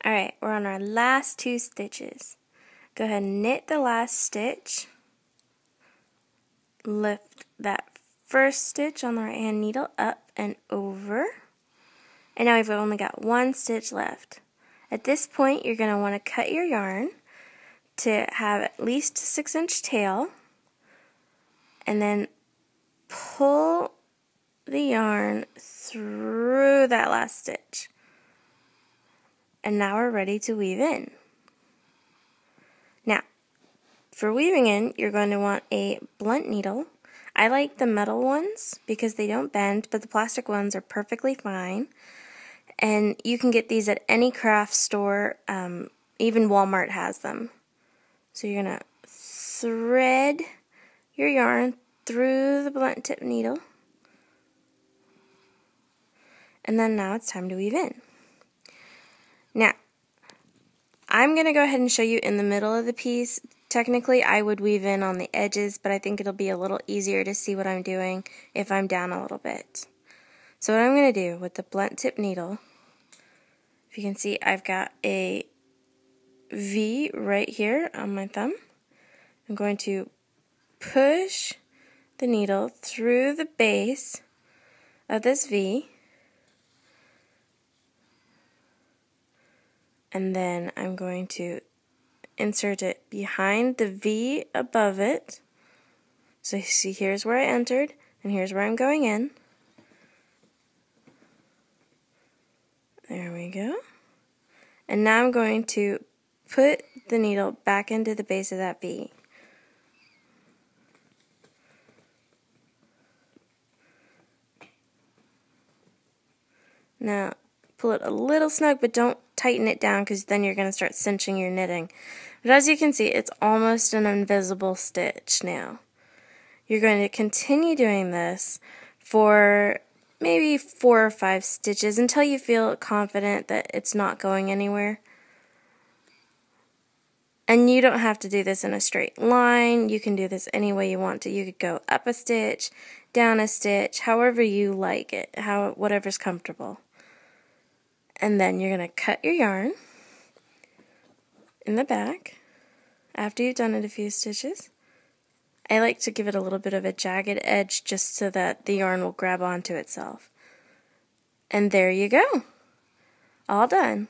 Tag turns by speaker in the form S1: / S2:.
S1: Alright, we're on our last 2 stitches. Go ahead and knit the last stitch. Lift that first stitch on the right hand needle up and over. And now we've only got 1 stitch left. At this point, you're going to want to cut your yarn to have at least a 6-inch tail. And then pull the yarn through that last stitch. And now we're ready to weave in. Now, for weaving in, you're going to want a blunt needle. I like the metal ones because they don't bend, but the plastic ones are perfectly fine. And you can get these at any craft store, even Walmart has them. So you're going to thread your yarn through the blunt tip needle. And then now it's time to weave in. Now, I'm going to go ahead and show you in the middle of the piece. Technically, I would weave in on the edges, but I think it'll be a little easier to see what I'm doing if I'm down a little bit. So what I'm going to do with the blunt tip needle, if you can see, I've got a V right here on my thumb. I'm going to push the needle through the base of this V. And then I'm going to insert it behind the V above it. So you see, here's where I entered, and here's where I'm going in. There we go. And now I'm going to put the needle back into the base of that V. Now, pull it a little snug, but don't tighten it down because then you're going to start cinching your knitting. But as you can see, it's almost an invisible stitch now. You're going to continue doing this for maybe 4 or 5 stitches until you feel confident that it's not going anywhere. And you don't have to do this in a straight line. You can do this any way you want to. You could go up a stitch, down a stitch, however you like it, whatever's comfortable. And then you're going to cut your yarn in the back after you've done it a few stitches. I like to give it a little bit of a jagged edge just so that the yarn will grab onto itself. And there you go. All done.